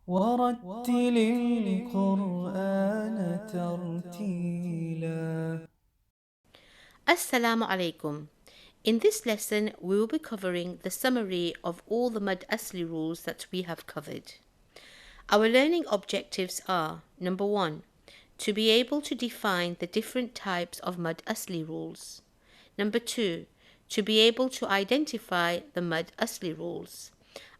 ورتل القرآن ترتيلا. Assalamu alaikum. In this lesson, we will be covering the summary of all the Mad Asli rules that we have covered. Our learning objectives are: number one, to be able to define the different types of Mad Asli rules. Number two, to be able to identify the Mad Asli rules.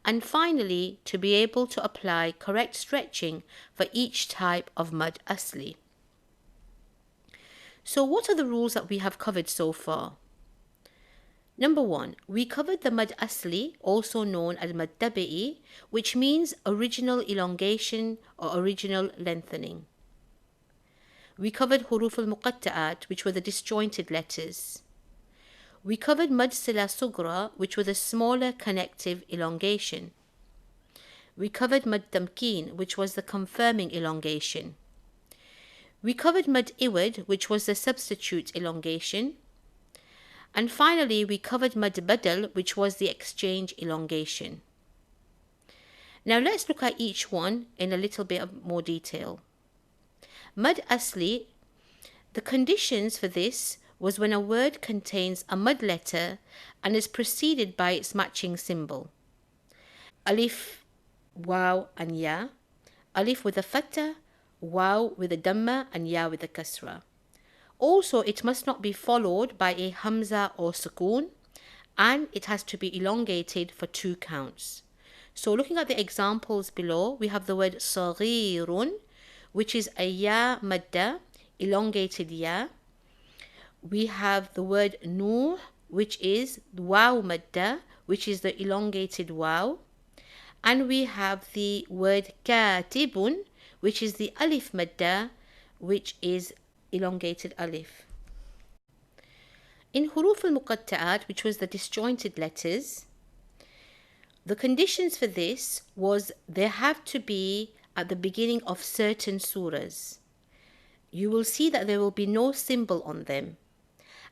And finally, to be able to apply correct stretching for each type of Mad Asli. So what are the rules that we have covered so far? Number one, we covered the Mad Asli, also known as Mad Tabi'i, which means original elongation or original lengthening. We covered Huruf al-Muqatta'at, which were the disjointed letters. We covered Mad Sila Sugra, which were the smaller connective elongation. We covered Mad Tamkeen, which was the confirming elongation. We covered Mad Iwad, which was the substitute elongation. And finally, we covered Mad Badal, which was the exchange elongation. Now let's look at each one in a little bit of more detail. Mad Asli, the conditions for this was when a word contains a mud letter and is preceded by its matching symbol. Alif, Waw and Ya. Alif with a fatha, Waw with a damma and Ya with a kasra. Also, it must not be followed by a hamza or sukoon, and it has to be elongated for 2 counts. So looking at the examples below, we have the word saghirun, which is a ya madda, elongated ya. We have the word nuh, which is waw madda, which is the elongated waw. And we have the word katibun, which is the alif madda, which is elongated alif. In Huruf al-Muqatta'at, which was the disjointed letters, the conditions for this was they have to be at the beginning of certain surahs. You will see that there will be no symbol on them.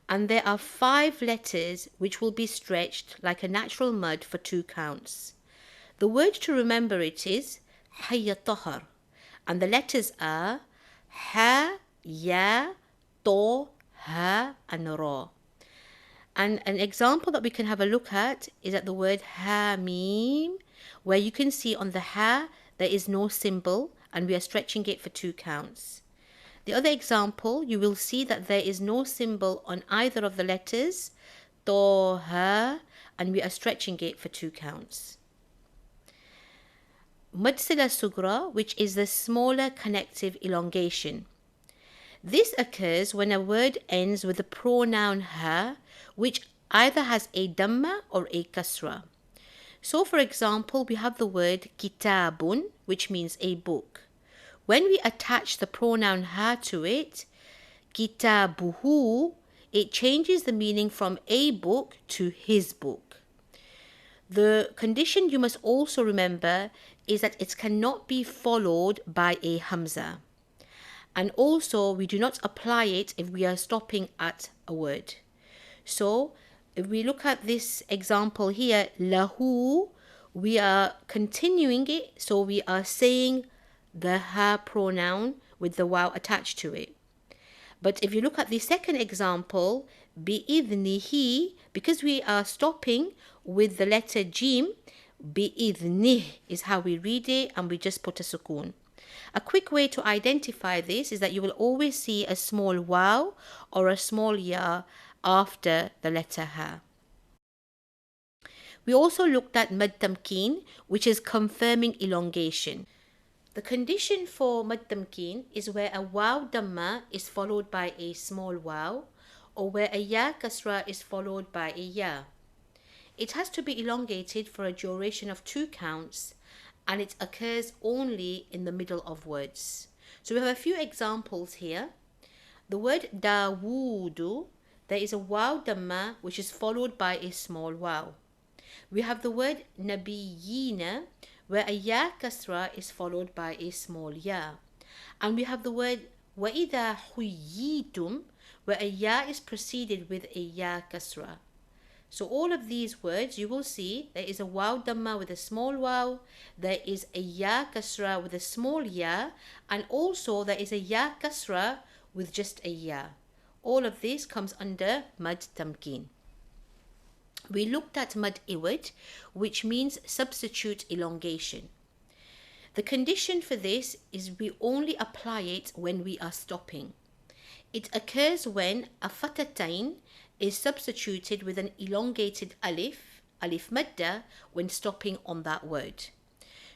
And there are 5 letters which will be stretched like a natural mud for 2 counts. The word to remember it is Hayya Tahar. And the letters are Ha, Ya, To, Ha and Ra. And an example that we can have a look at is at the word Ha-Mim, where you can see on the Ha there is no symbol and we are stretching it for 2 counts. The other example, you will see that there is no symbol on either of the letters, To, Ha, and we are stretching it for 2 counts. Mad Sila Sugra, which is the smaller connective elongation. This occurs when a word ends with the pronoun ha, which either has a damma or a kasra. So for example, we have the word kitabun, which means a book. When we attach the pronoun ha to it, kitabuhu, it changes the meaning from a book to his book. The condition you must also remember is that it cannot be followed by a hamza. And also, we do not apply it if we are stopping at a word. So, if we look at this example here, lahu, we are continuing it. So, we are saying the ha pronoun with the waw attached to it. But if you look at the second example, bi'idhnihi, because we are stopping with the letter jim, bi'idhnih is how we read it, and we just put a sukoon. A quick way to identify this is that you will always see a small waw or a small ya after the letter ha. We also looked at mad tamkeen, which is confirming elongation. The condition for mad tamkeen is where a waw damma is followed by a small waw, or where a ya kasra is followed by a ya. It has to be elongated for a duration of 2 counts, and it occurs only in the middle of words. So we have a few examples here. The word Dawudu, there is a waw damma which is followed by a small waw. We have the word Nabiyina, where a ya kasra is followed by a small ya. And we have the word وَإِذَا حُيِّيتُمْ, where a ya is preceded with a ya kasra. So all of these words, you will see there is a waw dhamma with a small waw, there is a ya kasra with a small ya, and also there is a ya kasra with just a ya. All of this comes under mad tamkeen. We looked at mad iwad, which means substitute elongation. The condition for this is we only apply it when we are stopping. It occurs when a fatatain is substituted with an elongated alif madda, when stopping on that word.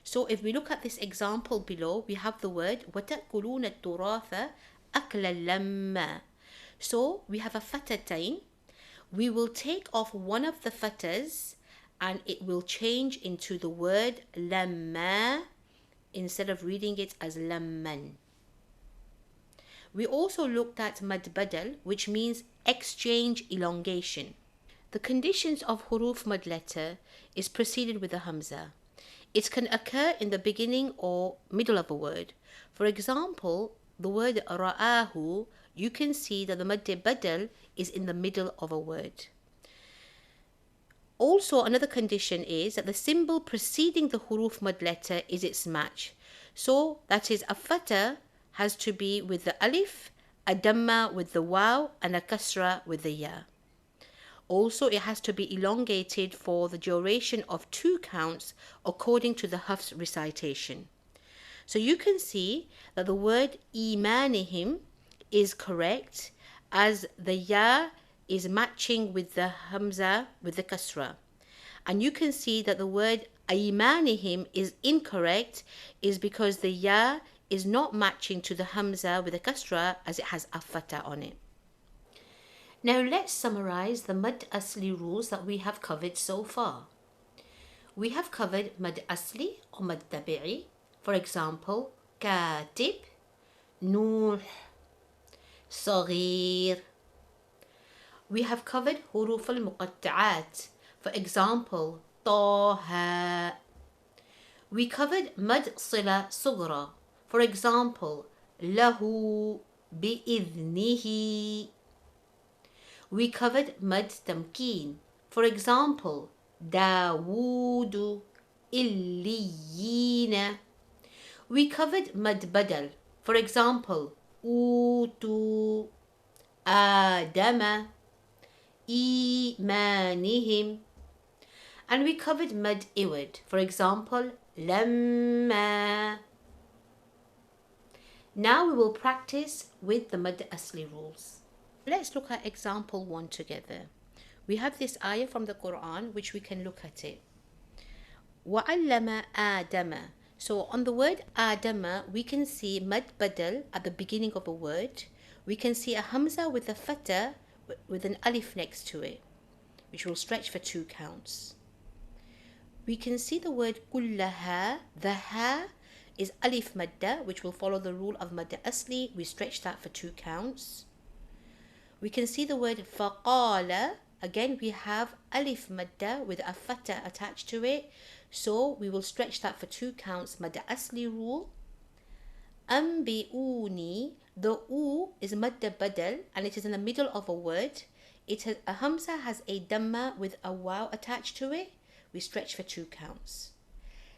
So if we look at this example below, we have the word وَتَأْكُلُونَ التُّرَاثَ أَكْلًا لَمَّا. So we have a fatatain. We will take off one of the fatas and it will change into the word lamma instead of reading it as lamman. We also looked at mad badal, which means exchange elongation. The conditions of huruf mad letter is preceded with a hamza. It can occur in the beginning or middle of a word. For example, the word ra'ahu, you can see that the mad badal is in the middle of a word. Also, another condition is that the symbol preceding the huruf mad letter is its match. So that is a fata has to be with the alif, a dhamma with the waw, and a kasra with the ya. Also, it has to be elongated for the duration of 2 counts according to the Hafs recitation. So you can see that the word imanihim is correct as the ya is matching with the hamza with the kasra. And you can see that the word aymanihim is incorrect is because the ya is not matching to the hamza with the kasra as it has a fata on it. Now let's summarize the mad asli rules that we have covered so far. We have covered mad asli or mad tabi'i. For example, katib, nuh, صغير. We have covered huruf al-muqatta'at. For example, طه. We covered mad sila sughra. For example, له بإذنه. We covered mad tamkeen. For example, داوود إليين. We covered mad badal. For example, أوتوا آدم إيمانهم. And we covered mad iwad. For example, لما. Now we will practice with the mad asli rules. Let's look at example 1 together. We have this ayah from the Quran which we can look at it. وَعَلَّمَ آدَمَ. So on the word Adama, we can see mad badal at the beginning of a word. We can see a hamza with a fata with an alif next to it, which will stretch for 2 counts. We can see the word kullaha. The ha is alif madda, which will follow the rule of madda asli. We stretch that for 2 counts. We can see the word faqala. Again, we have alif madda with a fata attached to it. So we will stretch that for 2 counts, madda asli rule. Ambi'uni. The u is madda badal and it is in the middle of a word. A hamza has a dhamma with a waw attached to it. We stretch for 2 counts.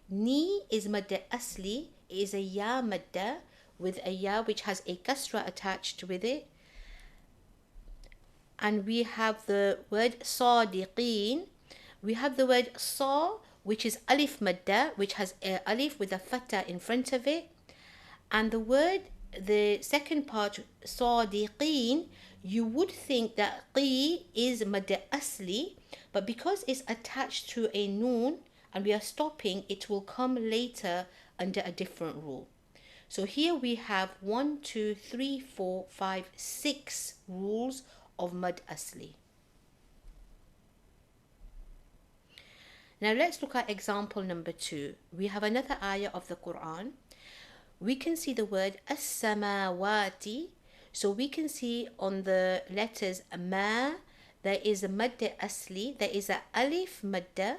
Ni is madda asli. It is a ya madda with a ya which has a kasra attached with it. And we have the word sadiqeen. We have the word sa, which is alif madda, which has a alif with a fata in front of it. And the second part, sadiqeen, you would think that qi is madda asli, but because it's attached to a noon and we are stopping, it will come later under a different rule. So here we have 1, 2, 3, 4, 5, 6 rules of mad asli. Now let's look at example number 2. We have another ayah of the Quran. We can see the word as-samawati. So we can see on the letters ma, there is a madda asli. There is a alif madda,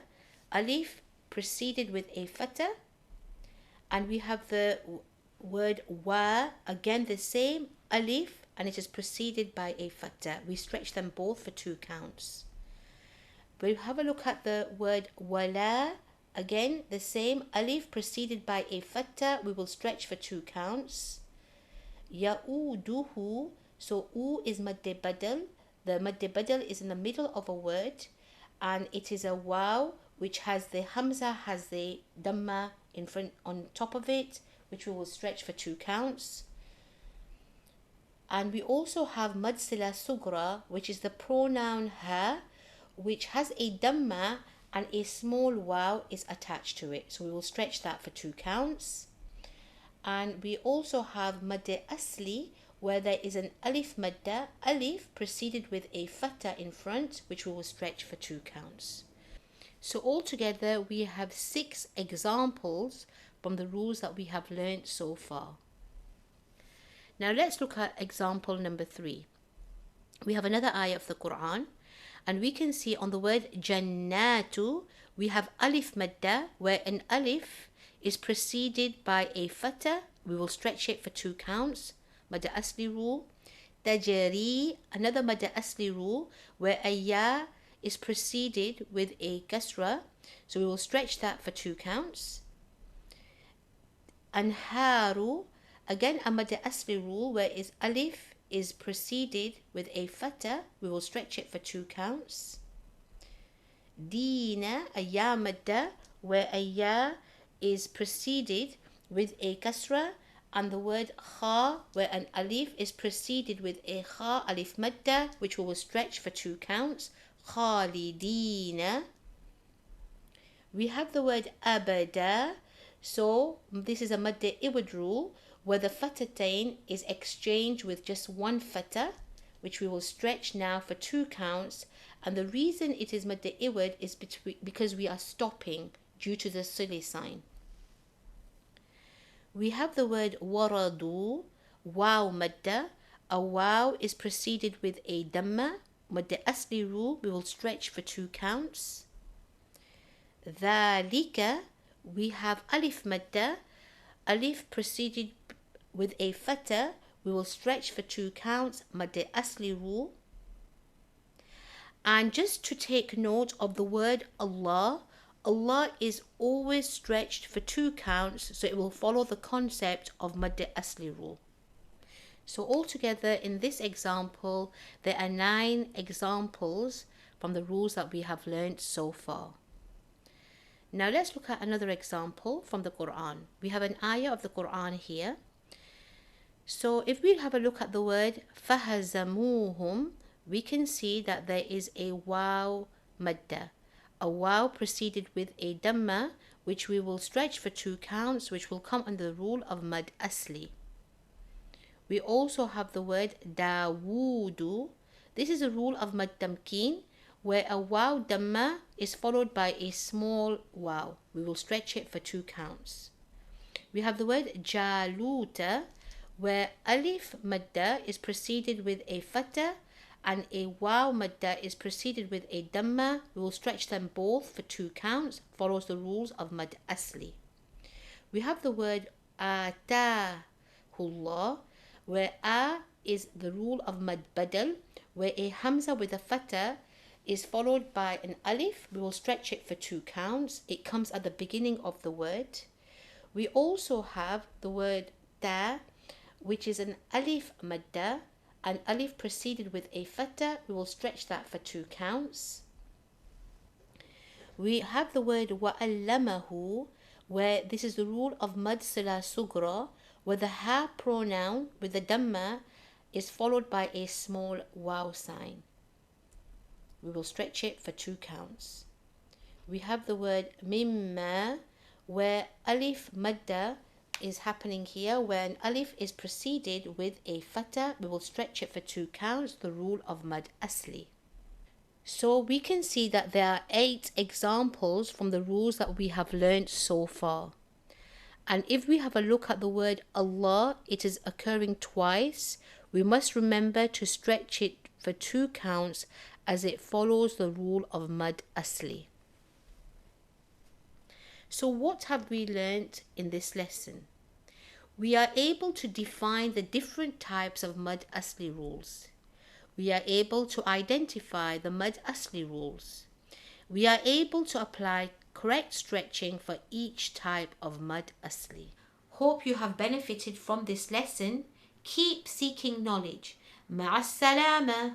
alif preceded with a fata. And we have the word wa, again the same alif, and it is preceded by a fata. We stretch them both for 2 counts. We have a look at the word wala. Again, the same alif preceded by a fatta. We will stretch for 2 counts. Ya'uduhu. So u is madde badal. The madde badal is in the middle of a word, and it is a waw which has the hamza, has the dhamma in front on top of it, which we will stretch for 2 counts. And we also have mad sila sugra, which is the pronoun ha, which has a dhamma and a small waw is attached to it. So we will stretch that for 2 counts. And we also have madde asli, where there is an alif madda, alif preceded with a fatta in front, which we will stretch for 2 counts. So altogether we have 6 examples from the rules that we have learnt so far. Now let's look at example number 3. We have another ayah of the Quran, and we can see on the word jannatu, we have alif madda, where an alif is preceded by a fatta. We will stretch it for 2 counts. Madda asli rule. Tajri, another madda asli rule, where a ya is preceded with a kasra. So we will stretch that for 2 counts. Anharu, again a madda asli rule, where is alif is preceded with a fatta. We will stretch it for 2 counts. Dina, a ya madda, where a ya is preceded with a kasra, and the word kha, where an alif is preceded with a kha alif madda, which we will stretch for 2 counts. Khalidina. We have the word abada. So this is a madda iwad rule, where the fattatain is exchanged with just 1 fatta, which we will stretch now for 2 counts. And the reason it is madda iwad is because we are stopping due to the sili sign. We have the word waradu, waw madda. A waw is preceded with a dhamma. Madda asli rule, we will stretch for 2 counts. Dhalika, we have alif madda. Alif preceded with a fatta. We will stretch for 2 counts. Madda asli rule. And just to take note of the word Allah, Allah is always stretched for 2 counts, so it will follow the concept of madda asli rule. So altogether in this example, there are 9 examples from the rules that we have learnt so far. Now let's look at another example from the Quran. We have an ayah of the Quran here. So if we have a look at the word fahazamuhum, we can see that there is a waw madda. A waw preceded with a dhamma, which we will stretch for 2 counts, which will come under the rule of mad asli. We also have the word Dawudu. This is a rule of mad tamkeen, where a waw dhamma is followed by a small waw. We will stretch it for 2 counts. We have the word Jaluta, where alif madda is preceded with a fatta, and a waw madda is preceded with a dhamma. We will stretch them both for 2 counts, follows the rules of mad asli. We have the word atahullah, where a is the rule of mad badal, where a hamza with a fatta is followed by an alif. We will stretch it for 2 counts. It comes at the beginning of the word. We also have the word ta, which is an alif madda, an alif preceded with a fatta. We will stretch that for 2 counts. We have the word wa'allamahu, where this is the rule of mad sila sugra, where the ha pronoun with the dhamma is followed by a small waw sign. We will stretch it for 2 counts. We have the word mimma, where alif madda is happening here, where an alif is preceded with a fatta. We will stretch it for 2 counts, the rule of mad asli. So we can see that there are 8 examples from the rules that we have learnt so far. And if we have a look at the word Allah, it is occurring twice. We must remember to stretch it for 2 counts, as it follows the rule of mad asli. So what have we learnt in this lesson? We are able to define the different types of mad asli rules. We are able to identify the mad asli rules. we are able to apply correct stretching for each type of mad asli. Hope you have benefited from this lesson. Keep seeking knowledge. مع السلامة.